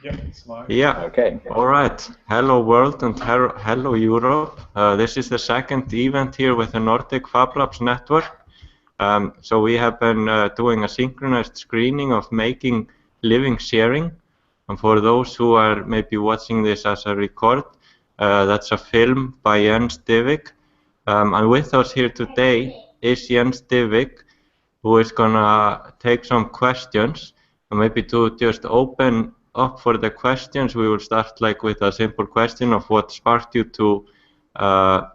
Yeah, smart. Yeah. Okay. All right. Hello world and hello Europe. This is the second event here with the Nordic Fab Labs network. So we have been doing a synchronized screening of making living shearing. And for those who are maybe watching this as a record, that's a film by Jens Dyvik. And with us here today is Jens Dyvik, who is gonna take some questions. And maybe to just open up for the questions, we will start like with a simple question of what sparked you to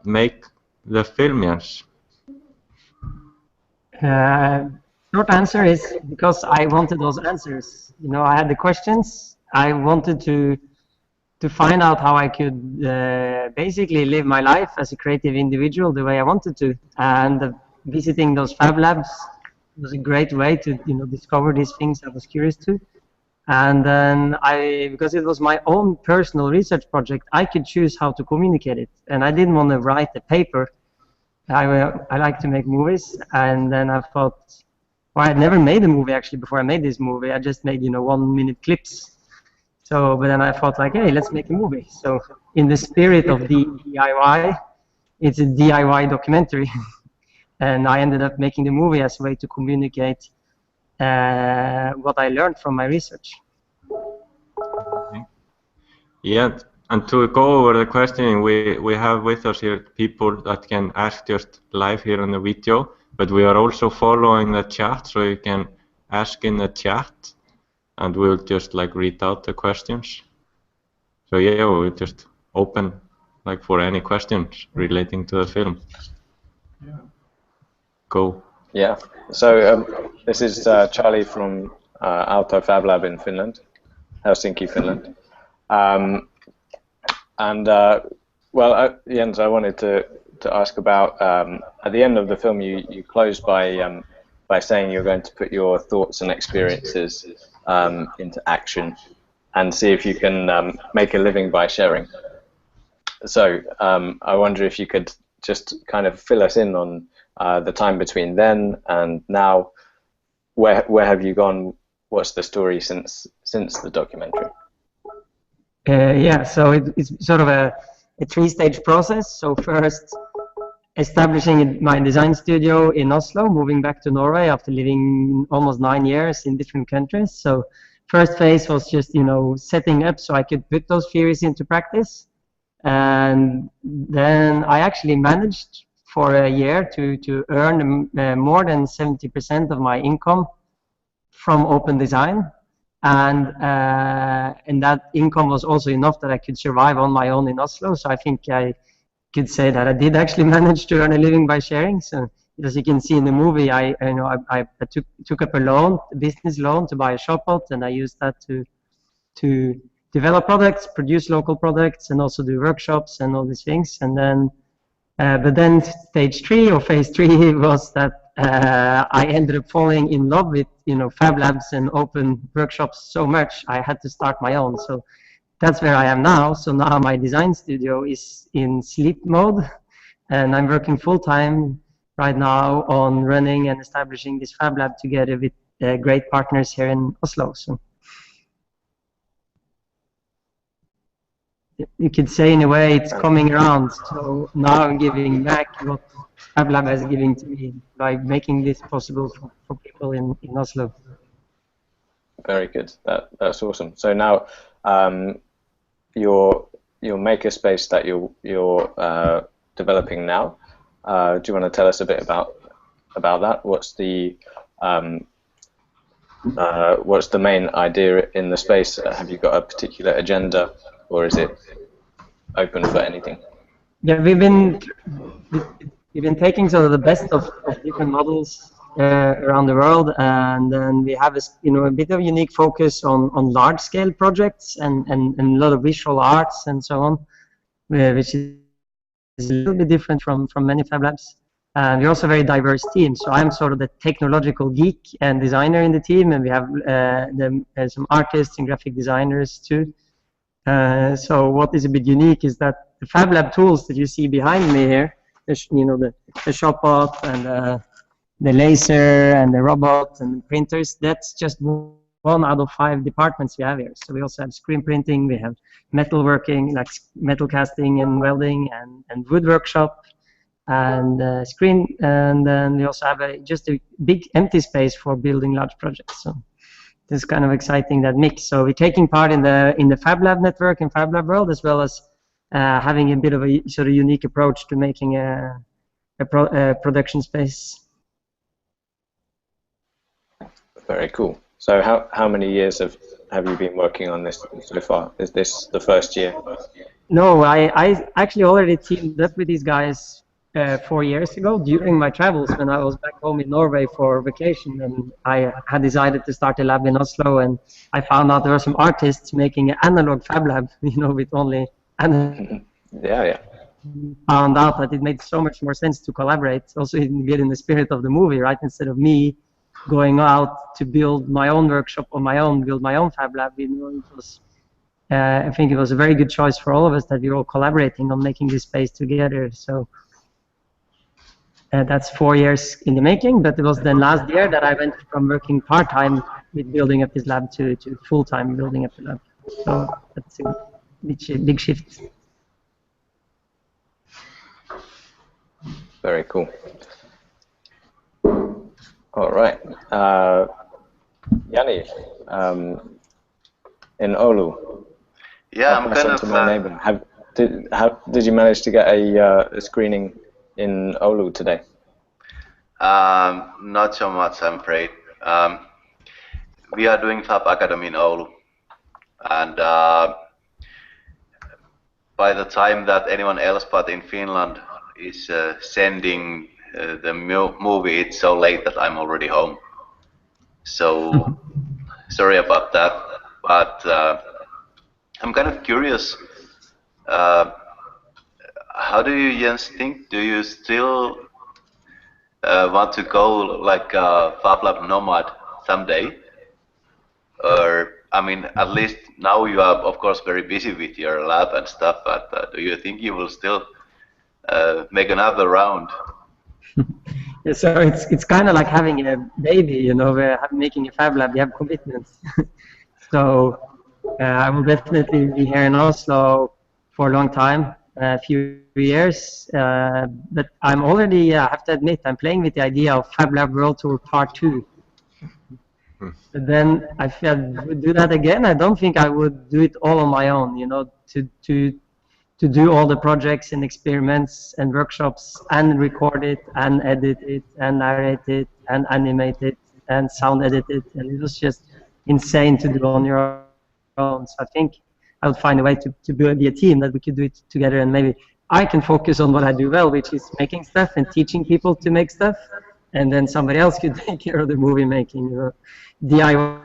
make the film, Jens. Short answer is because I wanted those answers. You know, I had the questions. I wanted to find out how I could basically live my life as a creative individual the way I wanted to. And visiting those Fab Labs was a great way to, you know, discover these things I was curious to. And then because it was my own personal research project, I could choose how to communicate it. And I didn't want to write a paper. I like to make movies. And then I thought, well, I had never made a movie actually before I made this movie. I just made, you know, 1-minute clips. So, but then I thought like, hey, let's make a movie. So in the spirit of the DIY, it's a DIY documentary. And I ended up making the movie as a way to communicate what I learned from my research. Yeah, and to go over the questioning, we have with us here people that can ask just live here on the video, but we are also following the chat, so you can ask in the chat, and we'll just like read out the questions. So yeah, we'll just open like for any questions relating to the film. Yeah. Go. Yeah. So this is Charlie from Aalto Fablab in Finland, Helsinki, Finland. Jens, I wanted to ask about at the end of the film, you close by saying you're going to put your thoughts and experiences into action and see if you can make a living by sharing. So I wonder if you could just kind of fill us in on the time between then and now. Where have you gone? What's the story since the documentary? Yeah, so it's sort of a 3-stage process. So first, establishing my design studio in Oslo, moving back to Norway after living almost 9 years in different countries. So first phase was just, you know, setting up so I could put those theories into practice. And then I actually managed for a year to earn more than 70% of my income from open design. And that income was also enough that I could survive on my own in Oslo. So I think I could say that I did actually manage to earn a living by sharing. So as you can see in the movie, I took up a loan, a business loan, to buy a shop hut, and I used that to develop products, produce local products, and also do workshops and all these things. And then, but then stage 3 or phase 3 was that I ended up falling in love with, you know, Fab Labs and open workshops so much I had to start my own. So that's where I am now. So now my design studio is in sleep mode, and I'm working full-time right now on running and establishing this Fab Lab together with great partners here in Oslo. So you could say in a way it's coming around. So now I'm giving back what Fab Lab is giving to me by making this possible for people in Oslo. Very good. That's awesome. So now your makerspace that you're developing now. Do you want to tell us a bit about that? What's the main idea in the space? Have you got a particular agenda, or is it open for anything? Yeah, we've been taking sort of the best of different models around the world, and then we have a bit of unique focus on large scale projects and a lot of visual arts and so on, which is a little bit different from many Fab Labs. And we're also a very diverse team. So I'm sort of the technological geek and designer in the team, and we have some artists and graphic designers too. So what is a bit unique is that the Fab Lab tools that you see behind me here, the shop hut and the laser and the robot and the printers, that's just one out of 5 departments we have here. So we also have screen printing, we have metalworking, like metal casting and welding, and wood workshop, and and then we also have just a big empty space for building large projects. So this is kind of exciting, that mix. So we're taking part in the Fab Lab network and Fab Lab world, as well as having a bit of a sort of unique approach to making a production space. Very cool. So how many years have you been working on this so far? Is this the first year? No, I actually already teamed up with these guys 4 years ago during my travels when I was back home in Norway for vacation, and I had decided to start a lab in Oslo, and I found out there were some artists making an analog Fab Lab, with only analog. Yeah. Found out that it made so much more sense to collaborate, also get in the spirit of the movie, right? Instead of me going out to build my own workshop on my own, build my own Fab Lab, it was, I think it was a very good choice for all of us that we were all collaborating on making this space together. So that's 4 years in the making, but it was then last year that I went from working part-time with building up this lab to full-time building up the lab. So that's a big shift. Very cool. All right. Yanni, in Oulu. Yeah, I'm kind of... my neighbor. Did you manage to get a screening in Oulu today? Not so much, I'm afraid. We are doing Fab Academy in Oulu, and by the time that anyone else but in Finland is sending the movie, it's so late that I'm already home. So sorry about that, but I'm kind of curious. How do you, Jens, think? Do you still want to go like a Fab Lab nomad someday? Or, I mean, at least now you are, of course, very busy with your lab and stuff, but do you think you will still make another round? Yeah, so it's kind of like having a baby, we're making a Fab Lab, we have commitments. So I will definitely be here in Oslo for a long time, a few years, but I'm already, I have to admit, I'm playing with the idea of Fab Lab World Tour Part 2. But then if I would do that again, I don't think I would do it all on my own, to do all the projects and experiments and workshops and record it and edit it and narrate it and animate it and sound edit it, and it was just insane to do on your own. So I think I would find a way to be a team that we could do it together, and maybe I can focus on what I do well, which is making stuff and teaching people to make stuff, and then somebody else could take care of the movie making, DIY.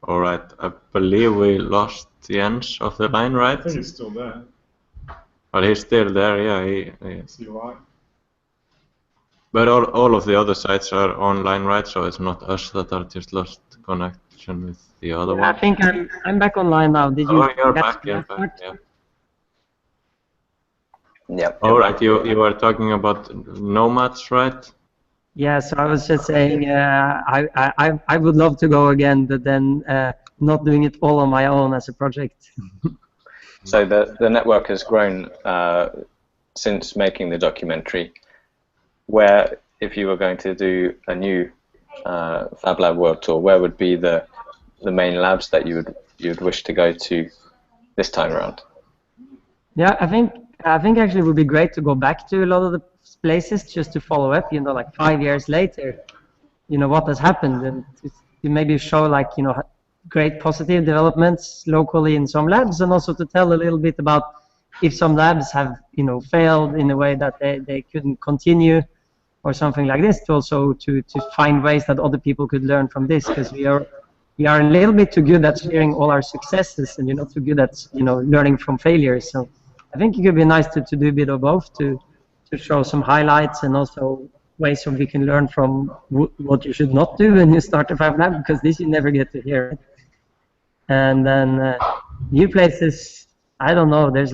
All right, I believe we lost Jens off the line, right? I think he's still there. But he's still there, yeah. See why? But all of the other sites are online, right? So it's not us that are just lost connection with the other one. I think I'm back online now. Did you? Oh, you're back, yeah. Yep. All right, you were talking about nomads, right? Yeah, so I was just saying I would love to go again, but then not doing it all on my own as a project. So the network has grown since making the documentary. Where, if you were going to do a new Fab Lab World Tour, where would be the main labs that you'd wish to go to this time around? Yeah, I think actually it would be great to go back to a lot of the places just to follow up, like 5 years later, what has happened, and to maybe show great positive developments locally in some labs, and also to tell a little bit about if some labs have failed in a way that they couldn't continue or something like this, to also to find ways that other people could learn from this, because we are a little bit too good at sharing all our successes, and you're not too good at learning from failures. So I think it could be nice to do a bit of both, to show some highlights and also ways so we can learn from what you should not do when you start a Fab Lab, because this you never get to hear. And then new places, I don't know, there's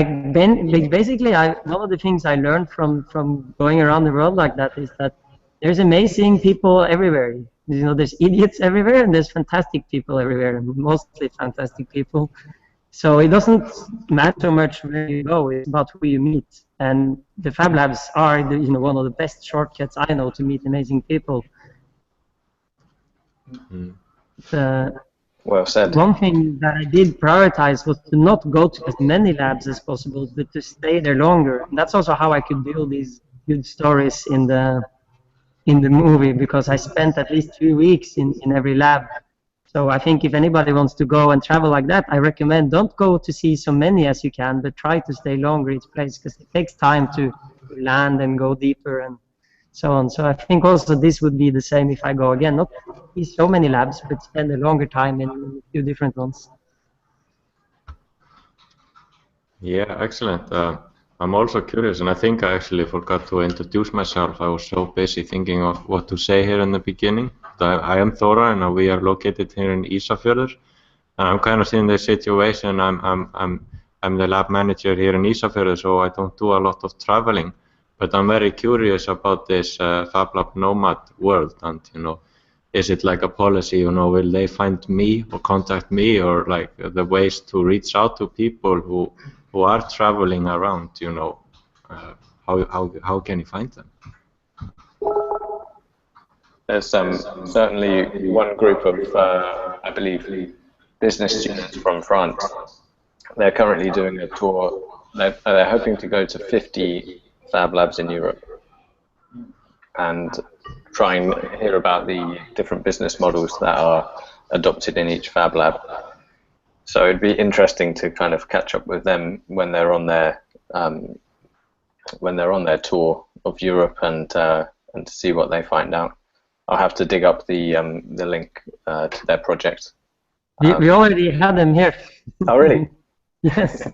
basically, one of the things I learned from going around the world like that is that there's amazing people everywhere. You know, there's idiots everywhere, and there's fantastic people everywhere, mostly fantastic people. So it doesn't matter so much where you go; it's about who you meet. And the Fab Labs are, one of the best shortcuts I know to meet amazing people. Well said. One thing that I did prioritize was to not go to as many labs as possible, but to stay there longer. And that's also how I could build these good stories in the movie, because I spent at least 2 weeks in every lab. So I think if anybody wants to go and travel like that, I recommend don't go to see so many as you can, but try to stay longer each place, because it takes time to land and go deeper and so on. So I think also this would be the same if I go again. Not see so many labs, but spend a longer time in a few different ones. Yeah, excellent. I'm also curious, and I think I actually forgot to introduce myself. I was so busy thinking of what to say here in the beginning. I am Thora, and we are located here in Ísafjörður. And I'm kind of in the situation. I'm the lab manager here in Ísafjörður, so I don't do a lot of traveling. But I'm very curious about this Fab Lab nomad world, and is it like a policy? Will they find me or contact me, or like the ways to reach out to people who are traveling around? How can you find them? There's certainly one group of, I believe, business students from France. They're currently doing a tour. They're hoping to go to 50 Fab Labs in Europe and try and hear about the different business models that are adopted in each Fab Lab. So it'd be interesting to kind of catch up with them when they're on their tour of Europe and to see what they find out. I'll have to dig up the link to their project. We already had them here. Oh, really? Yes.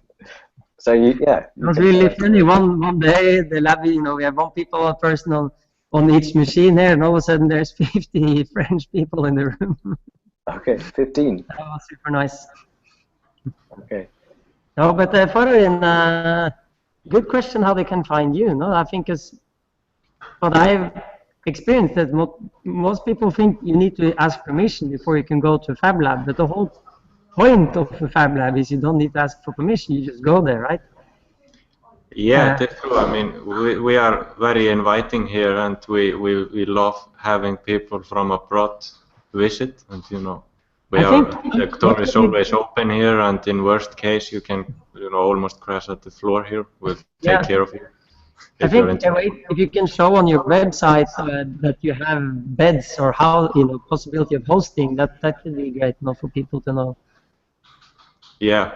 So yeah. It was really funny. One day the lab, we have one person on each machine here, and all of a sudden there's 50 French people in the room. Okay, 15. That was super nice. Okay. No, but Farin, good question how they can find you. No, I think is what I've experienced that most people think you need to ask permission before you can go to a Fab Lab, but the whole point of a Fab Lab is you don't need to ask for permission, you just go there, right? Yeah, that's true. I mean, we are very inviting here, and we love having people from abroad visit, and the door is always open here, and in worst case you can almost crash at the floor here. We'll take care of you. I think if you can show on your website that you have beds or possibility of hosting, that would be great for people to know. Yeah.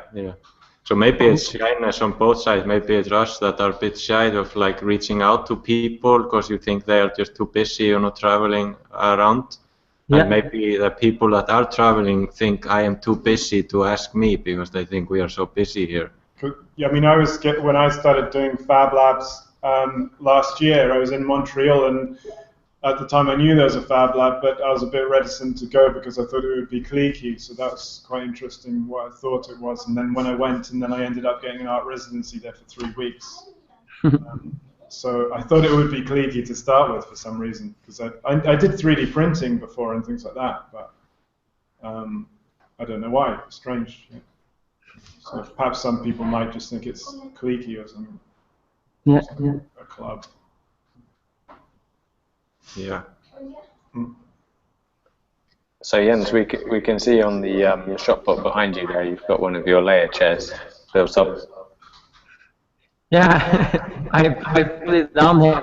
So maybe it's shyness on both sides. Maybe it's us that are a bit shy of like reaching out to people because you think they are just too busy, traveling around. Yeah. And maybe the people that are traveling think I am too busy to ask me because they think we are so busy here. Yeah, I mean, when I started doing Fab Labs last year, I was in Montreal, and at the time I knew there was a Fab Lab, but I was a bit reticent to go because I thought it would be cliquey, so that was quite interesting what I thought it was. And then when I went, and then I ended up getting an art residency there for 3 weeks. So I thought it would be cliquey to start with for some reason, because I did 3D printing before and things like that, but I don't know why. It's strange. Yeah. So perhaps some people might just think it's cliquey or something. Yeah. A club. Yeah. So Jens, we can see on the your shop bot behind you there, you've got one of your layer chairs built up. Yeah, I put it down here.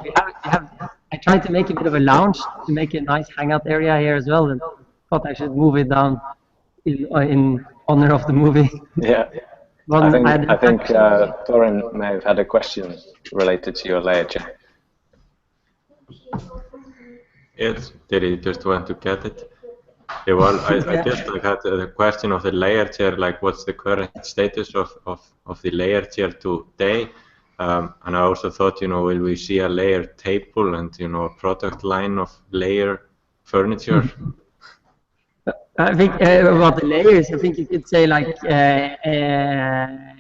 I tried to make a bit of a lounge to make a nice hangout area here as well, and thought I should move it down in honor of the movie. Yeah. I think Thorin may have had a question related to your layer chair. Yes, did he just want to get it? Yeah, well, I just had the question of the layer chair, like what's the current status of the layer chair today? And I also thought, will we see a layer table and, a product line of layer furniture? I think about the layers, I think you could say like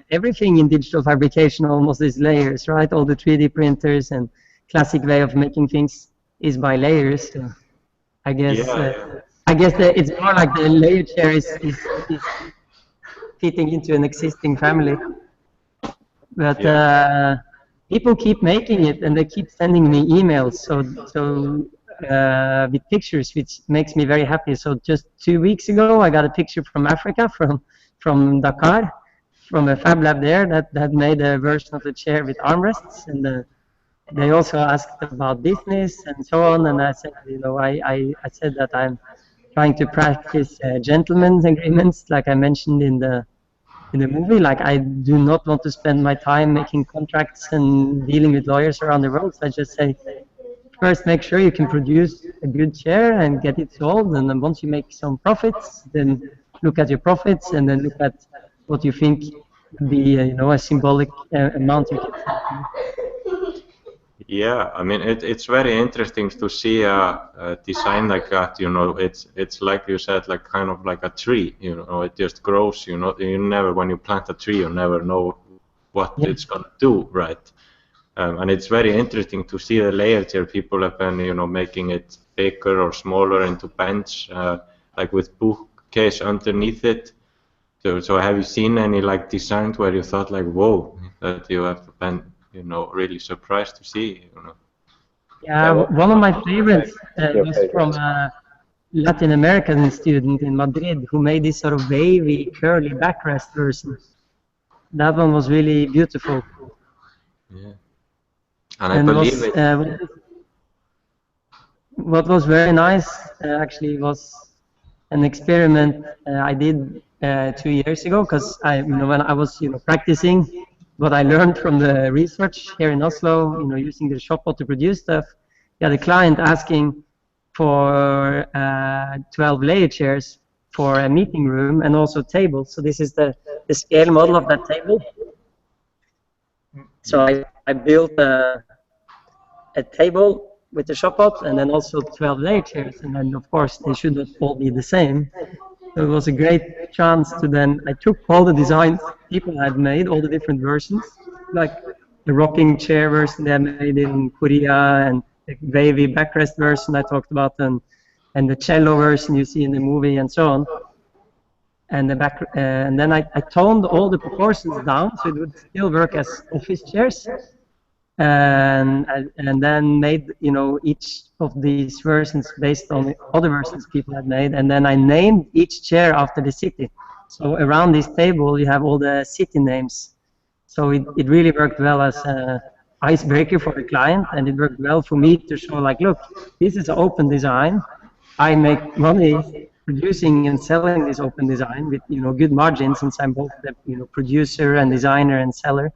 everything in digital fabrication almost is layers, right? All the 3D printers and classic way of making things is by layers. So I guess it's more like the layer chair is fitting into an existing family. But people keep making it, and they keep sending me emails. With pictures, which makes me very happy. So just 2 weeks ago, I got a picture from Africa, from Dakar, from a Fab Lab there that made a version of the chair with armrests, and they also asked about business and so on. And I said, I said that I'm trying to practice gentlemen's agreements, like I mentioned in the movie. Like, I do not want to spend my time making contracts and dealing with lawyers around the world. So I just say, first make sure you can produce a good chair and get it sold, and then once you make some profits, then look at your profits, and then look at what you think would be a symbolic amount you can sell. Yeah, I mean it's very interesting to see a design like that. It's like you said, like kind of like a tree. It just grows. You never, when you plant a tree, you never know what it's gonna do, right? And it's very interesting to see the layer chair. People have been, making it bigger or smaller into bench, like with bookcase underneath it. So have you seen any like designs where you thought like, whoa, that you have been, really surprised to see? Yeah, one of my favorites was from a Latin American student in Madrid who made this sort of wavy, curly backrest version. That one was really beautiful. Yeah. And I believe what was very nice actually was an experiment I did 2 years ago, because when I was practicing what I learned from the research here in Oslo, using the shopbot to produce stuff. Yeah, the client asking for 12 layer chairs for a meeting room and also tables. So this is the scale model of that table. So I built a table with the shopbot, and then also 12 layer chairs, and then of course they should not all be the same. So it was a great chance to then, I took all the designs people had made, all the different versions, like the rocking chair version they made in Korea, and the wavy backrest version I talked about, and the cello version you see in the movie, and so on. And and then I toned all the proportions down so it would still work as office chairs. And then made each of these versions based on the other versions people had made, and then I named each chair after the city. So around this table you have all the city names. So it really worked well as an icebreaker for the client, and it worked well for me to show, like, look, this is an open design. I make money producing and selling this open design with good margins, since I'm both the producer and designer and seller.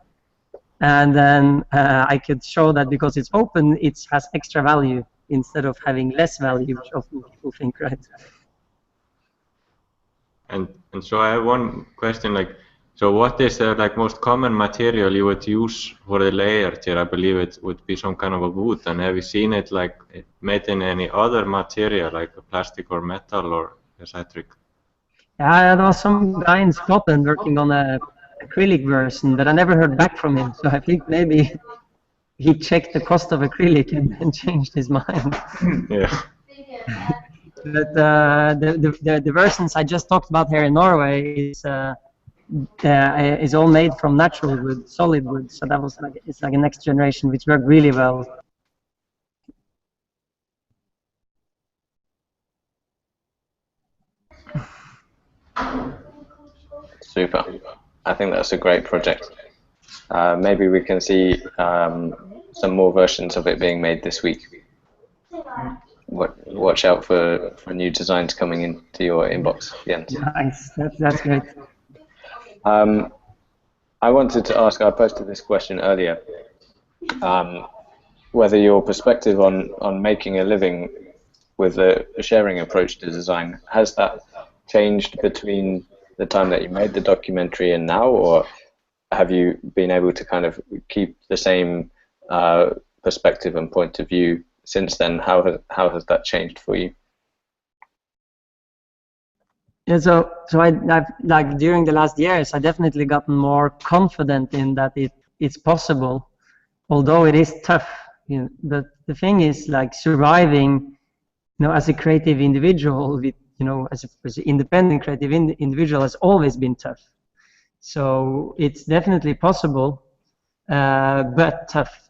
And then I could show that because it's open, it has extra value instead of having less value, which often people think, right? And so I have one question, like, so what is the like most common material you would use for the layer chair? I believe it would be some kind of a wood. And have you seen it like made in any other material, like plastic or metal or eccentric? Yeah, there was some guy in Scotland working on a acrylic version, but I never heard back from him. So I think maybe he checked the cost of acrylic and changed his mind. Yeah. But the versions I just talked about here in Norway is all made from natural wood, solid wood. So that was it's like a next generation, which worked really well. Super. I think that's a great project. Maybe we can see some more versions of it being made this week. Watch out for new designs coming into your inbox, Jens. Nice. That's great. I wanted to ask, I posted this question earlier, whether your perspective on making a living with a sharing approach to design, has that changed between the time that you made the documentary and now, or have you been able to kind of keep the same perspective and point of view since then? How has that changed for you? Yeah, so I've like during the last years, I definitely gotten more confident in that it's possible, although it is tough. You know, but the thing is like surviving, you know, as a creative individual, with, you know, as an independent creative individual has always been tough. So it's definitely possible, but tough.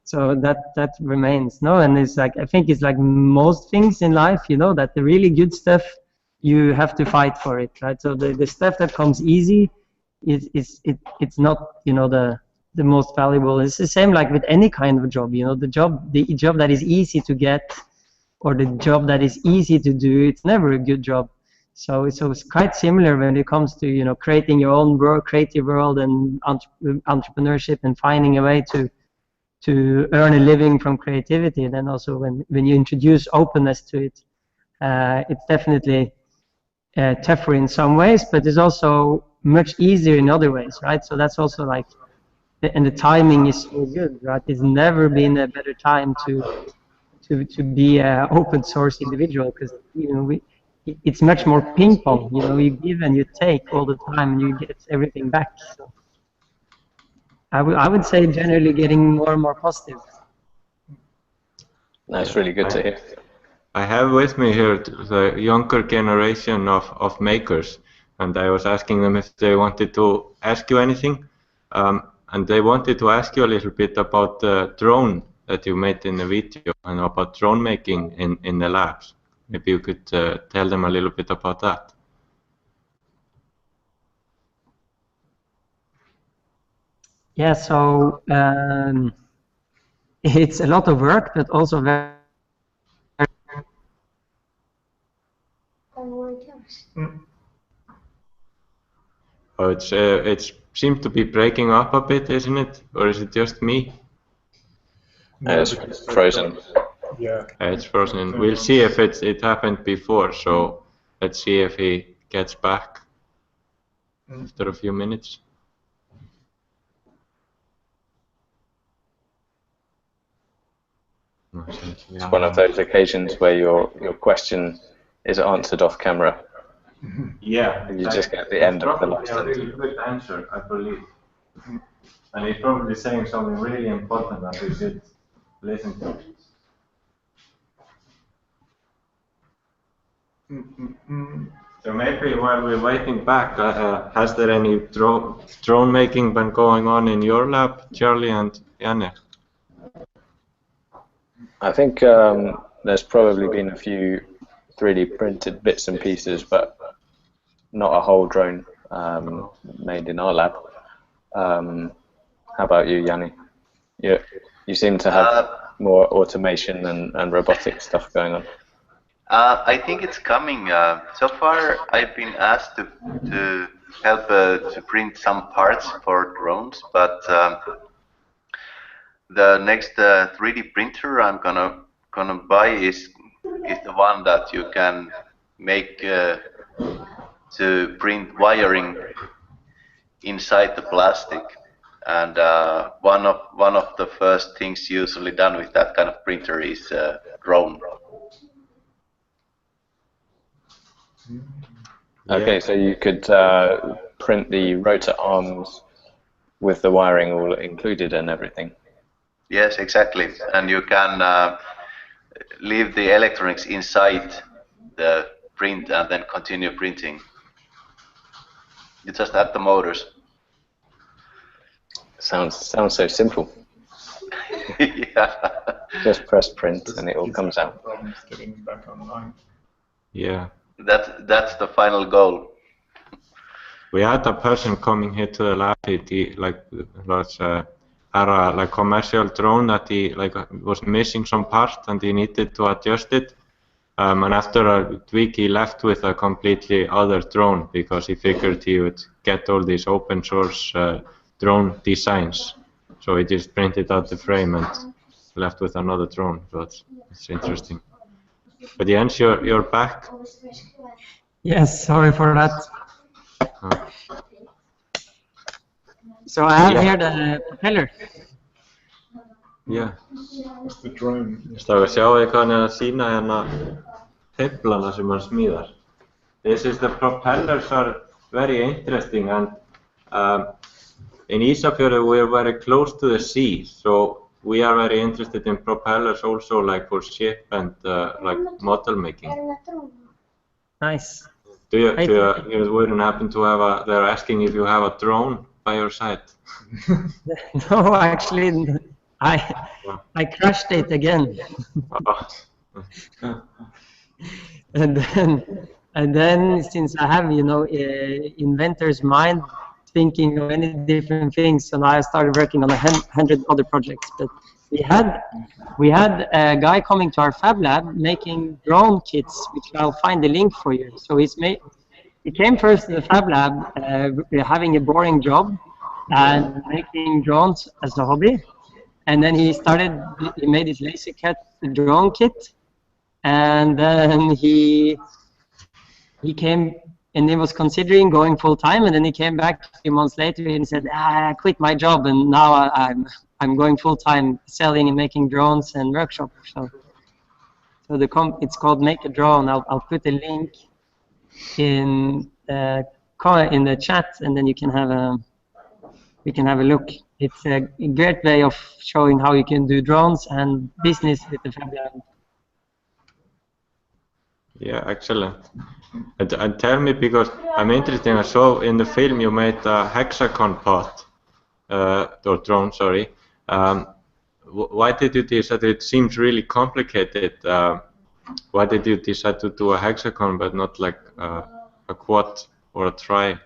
So that remains, no. And it's like, I think it's like most things in life, you know, that the really good stuff, you have to fight for it, right? So the stuff that comes easy it's not, you know, the most valuable. It's the same like with any kind of job, you know, the job that is easy to get, or the job that is easy to do, it's never a good job. So it's quite similar when it comes to, you know, creating your own world, creative world, and entrepreneurship, and finding a way to earn a living from creativity. And then also when you introduce openness to it, it's definitely tougher in some ways, but it's also much easier in other ways, right? So that's also like, and the timing is so good, right? It's never been a better time to be an open source individual, because, you know, it's much more ping pong. You know, you give and you take all the time, and you get everything back. So I would say generally getting more and more positive. That's really good to hear. I have with me here the younger generation of makers, and I was asking them if they wanted to ask you anything, and they wanted to ask you a little bit about the drone that you made in the video, and about drone making in the labs. Maybe you could tell them a little bit about that. Yeah, so it's a lot of work, but also very. Oh, it seems to be breaking up a bit, isn't it? Or is it just me? No, it's frozen. Yeah. It's frozen. We'll see if it happened before, so let's see if he gets back after a few minutes. It's one of those occasions where your question is answered off camera. Yeah. And you just get the end of the last sentence. A really good answer, I believe. And he's probably saying something really important that we should listen to. So maybe while we're waiting back, has there any drone making been going on in your lab, Charlie and Janne? I think there's probably been a few 3D printed bits and pieces, but not a whole drone made in our lab. How about you, Janne? You seem to have more automation and robotic stuff going on. I think it's coming. So far, I've been asked to help to print some parts for drones, but the next 3D printer I'm gonna buy is the one that you can make to print wiring inside the plastic. And one of the first things usually done with that kind of printer is drone. Okay, so you could print the rotor arms with the wiring all included and everything. Yes, exactly. And you can leave the electronics inside the print and then continue printing. You just add the motors. Sounds so simple. Yeah. Just press print and it all comes out. Getting back online. Yeah. That's the final goal. We had a person coming here to the lab. He had a commercial drone that he was missing some part and he needed to adjust it. And after a week he left with a completely other drone because he figured he would get all these open source drone designs. So he just printed out the frame and left with another drone. So it's interesting. But Jens, you're back. Yes, sorry for that. So I have here the propeller. Yeah. It's the drone. Sitä voi sjá eitthvað að sína hérna teiflana sem hann smíðar. This is the propellers are very interesting, and in Ísafjörður we're very close to the sea, so we are very interested in propellers also, like for ship and like model making. Nice. Do you wouldn't happen to have a? They're asking if you have a drone by your side. No, actually, I crashed it again. And then since I have, you know, inventor's mind, thinking of many different things, and I started working on 100 other projects. But we had a guy coming to our Fab Lab making drone kits, which I'll find the link for you. So he came first to the Fab Lab, having a boring job and making drones as a hobby, and then he made his laser cut drone kit, and then he came. And he was considering going full time, and then he came back a few months later and said, I quit my job, and now I'm going full time selling and making drones and workshops. So it's called Make a Drone. I'll put a link in the chat, and then you can have a look. It's a great way of showing how you can do drones and business with the Fab Lab. Yeah, excellent. And tell me, because I'm interested, I saw in the film you made a Hexagon pot, or drone, sorry. Why did you decide? It seems really complicated. Why did you decide to do a Hexagon but not like a quad or a tri?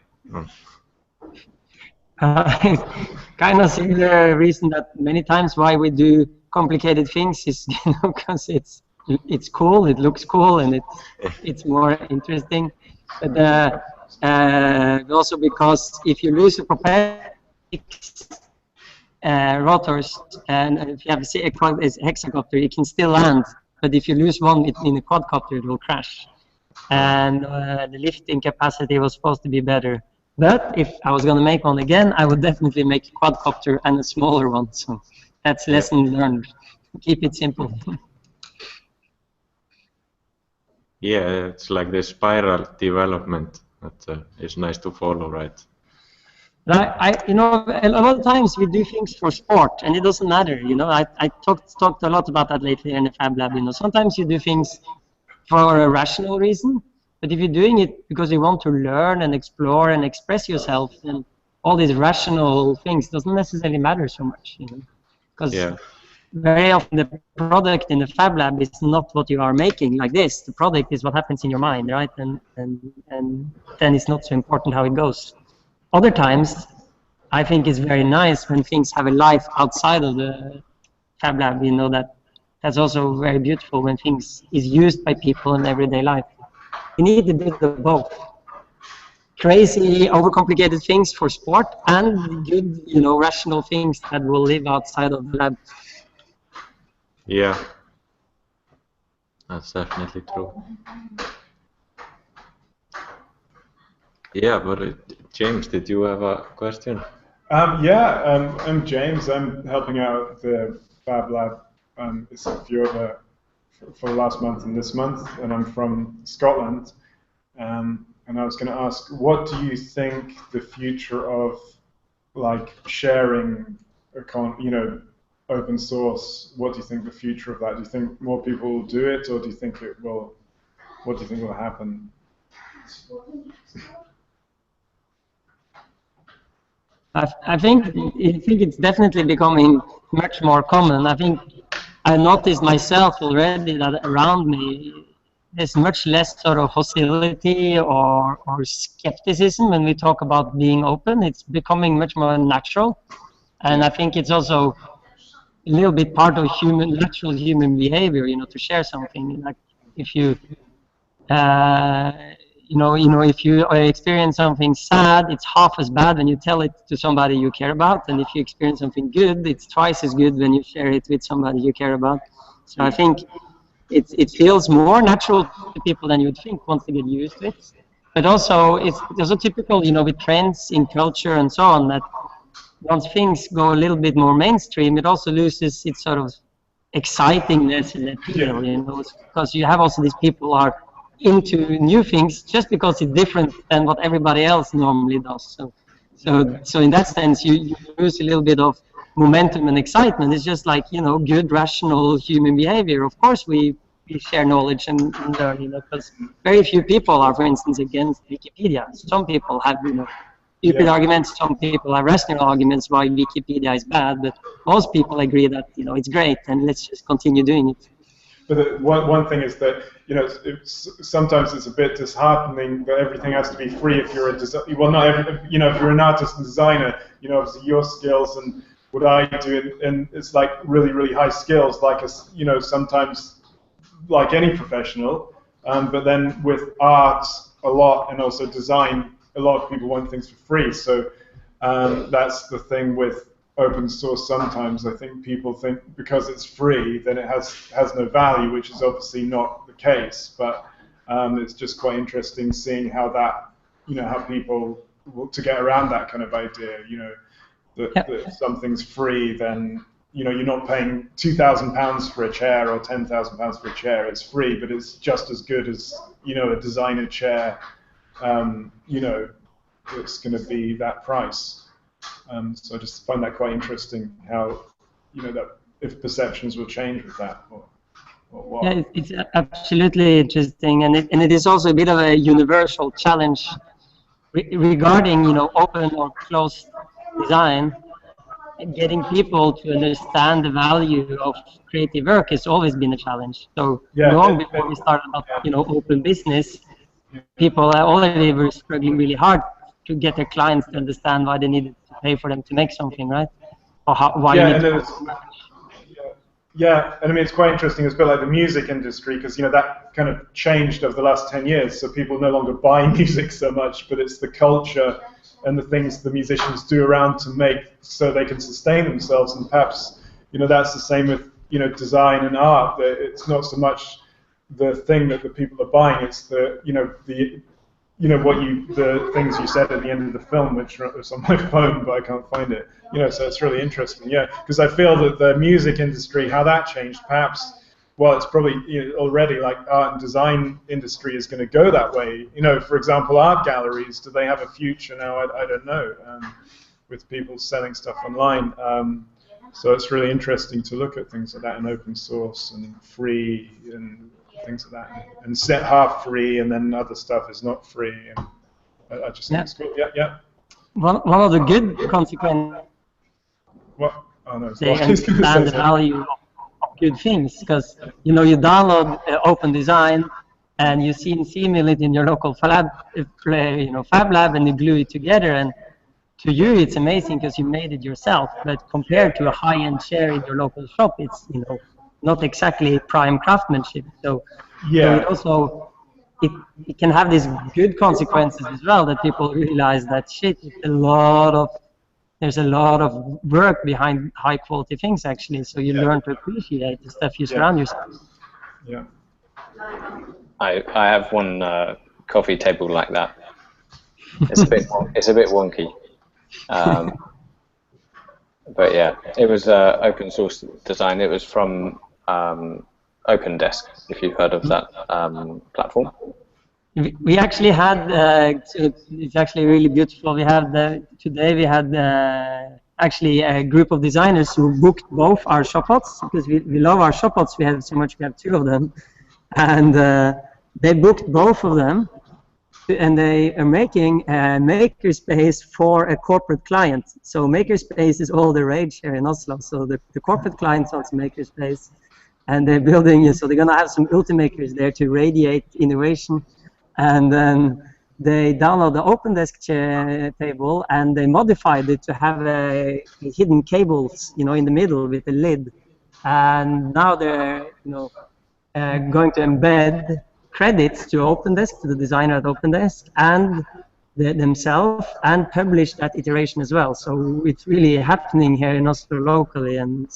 Kind of similar reason that many times why we do complicated things is, you know, because it's cool, it looks cool, and it's more interesting. But also because if you lose a propeller, rotors, and if you have a hexacopter, it can still land. But if you lose one in a quadcopter, it will crash. And the lifting capacity was supposed to be better. But if I was going to make one again, I would definitely make a quadcopter and a smaller one. So that's lesson learned. Keep it simple. Yeah, it's like the spiral development that is nice to follow, right? You know, a lot of times we do things for sport, and it doesn't matter. You know, I talked a lot about that lately in the Fab Lab. You know, sometimes you do things for a rational reason, but if you're doing it because you want to learn and explore and express yourself, then all these rational things doesn't necessarily matter so much. You know, because very often the product in the Fab Lab is not what you are making like this. The product is what happens in your mind, right? And then it's not so important how it goes. Other times, I think it's very nice when things have a life outside of the Fab Lab. You know, that's also very beautiful when things is used by people in everyday life. You need a bit of both. Crazy, overcomplicated things for sport, and good, you know, rational things that will live outside of the lab. Yeah, that's definitely true. Yeah, but James, did you have a question? I'm James. I'm helping out the Fab Lab in Fjorda for the last month and this month, and I'm from Scotland. And I was going to ask, what do you think the future of like sharing, you know, open source? What do you think the future of that? Do you think more people will do it, or do you think it will? What do you think will happen? I think it's definitely becoming much more common. I think I noticed myself already that around me there's much less sort of hostility or skepticism when we talk about being open. It's becoming much more natural, and I think it's also a little bit part of natural human behavior, you know, to share something. Like if you if you experience something sad, it's half as bad when you tell it to somebody you care about, and if you experience something good, it's twice as good when you share it with somebody you care about. So I think it feels more natural to people than you'd think once they get used to it. But also, it's also typical, you know, with trends in culture and so on, that once things go a little bit more mainstream, it also loses its sort of excitingness and appeal, you know, because you have also these people who are into new things just because it's different than what everybody else normally does. So in that sense, you lose a little bit of momentum and excitement. It's just like, good, rational human behavior. Of course, we share knowledge and learn, because very few people are, for instance, against Wikipedia. Some people have, stupid arguments. Some people have rational arguments why Wikipedia is bad, but most people agree that, it's great, and let's just continue doing it. But one thing is that, sometimes it's a bit disheartening that everything has to be free if you're a designer. Well, not every, if you're an artist and designer, obviously your skills and what I do, and it's like really, really high skills, like, sometimes like any professional, but then with art a lot, and also design, a lot of people want things for free. So that's the thing with open source. Sometimes I think people think because it's free then it has no value, which is obviously not the case. But it's just quite interesting seeing how that, how people to get around that kind of idea. That something's free, then you're not paying £2,000 for a chair or £10,000 for a chair. It's free, but it's just as good as a designer chair. It's going to be that price. So I just find that quite interesting how, that if perceptions will change with that or what. Yeah, it's absolutely interesting, and it is also a bit of a universal challenge regarding, open or closed design. Getting people to understand the value of creative work has always been a challenge. So long before we started about, open business, people already were struggling really hard to get their clients to understand why they needed to pay for them to make something, right? Or why you need to. Yeah, and I mean, it's quite interesting. It's a bit like the music industry, because that kind of changed over the last 10 years. So people no longer buy music so much, but it's the culture and the things the musicians do around to make so they can sustain themselves. And perhaps that's the same with design and art. That it's not so much the thing that the people are buying; it's the the things you said at the end of the film, which is on my phone, but I can't find it. So it's really interesting, because I feel that the music industry, how that changed, perhaps, well, it's probably already like art and design industry is going to go that way. For example, art galleries, do they have a future now? I don't know, with people selling stuff online. So it's really interesting to look at things like that in open source and free and things like that, and set half free, and then other stuff is not free. And I just think it's cool. Yeah. One of the good consequences. What? Oh no. They understand the value of good things, because you download Open Design and you simulate it in your local Fab Lab, and you glue it together, and to you it's amazing because you made it yourself. But compared to a high-end chair in your local shop, it's not exactly prime craftsmanship. So it also it can have these good consequences as well, that people realize that there's a lot of work behind high quality things actually. So you learn to appreciate the stuff you surround yourself. Yeah. I have one coffee table like that. It's a bit wonky. But yeah, it was open source design. It was from OpenDesk, if you've heard of that platform. We actually had, it's actually really beautiful. We have today we had actually a group of designers who booked both our shop hots, because we love our shop hots. We have so much. We have 2 of them, and they booked both of them, and they are making a makerspace for a corporate client. So makerspace is all the rage here in Oslo. So the corporate clients wants a makerspace, and they're building. So they're gonna have some Ultimakers there to radiate innovation. And then they download the OpenDesk table, and they modified it to have a hidden cables, in the middle with a lid. And now they're, going to embed credits to OpenDesk, to the designer at OpenDesk, and themselves, and publish that iteration as well. So it's really happening here in Oslo locally, and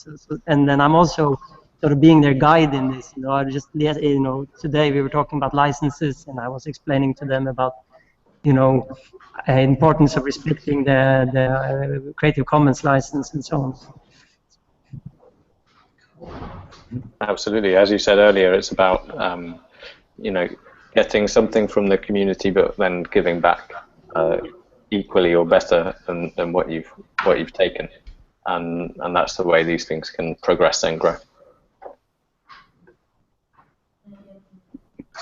then I'm also sort of being their guide in this. Today we were talking about licenses, and I was explaining to them about, importance of respecting the Creative Commons license and so on. Absolutely. As you said earlier, it's about, getting something from the community, but then giving back equally or better than what you've taken, and that's the way these things can progress and grow.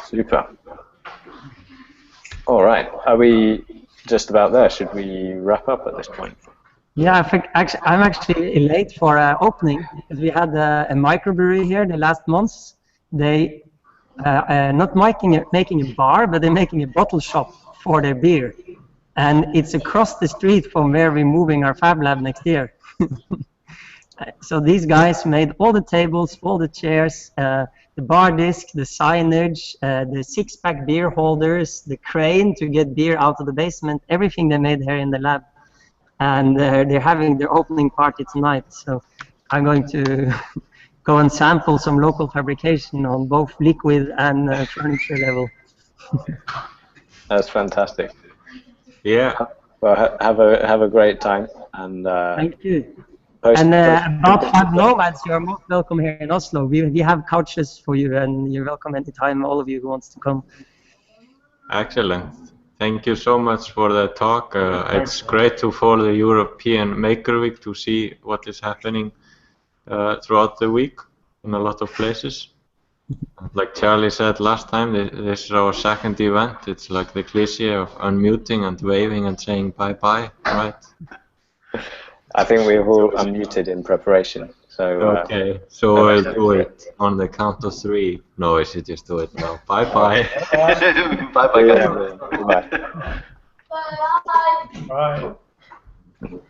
Super. All right, are we just about there? Should we wrap up at this point? Yeah, I think I'm actually late for opening, because we had a microbrewery here the last months. They not making a bar, but they're making a bottle shop for their beer, and it's across the street from where we're moving our Fab Lab next year. So these guys made all the tables, all the chairs, the bar disc, the signage, the six-pack beer holders, the crane to get beer out of the basement, everything they made here in the lab. And they're having their opening party tonight. So I'm going to go and sample some local fabrication on both liquid and furniture level. That's fantastic. Yeah. Well, have a great time. And thank you. About Fab Nomads, you're most welcome here in Oslo. We have couches for you, and you're welcome anytime, all of you who wants to come. Excellent. Thank you so much for the talk. It's great to follow the European Maker Week to see what is happening throughout the week in a lot of places. Like Charlie said last time, this is our second event. It's like the cliche of unmuting and waving and saying bye-bye, right? I think we've all unmuted in preparation. So okay, so we'll do it on the count of 3. No, I should just do it now. Bye-bye. Bye-bye, guys. Bye. Bye.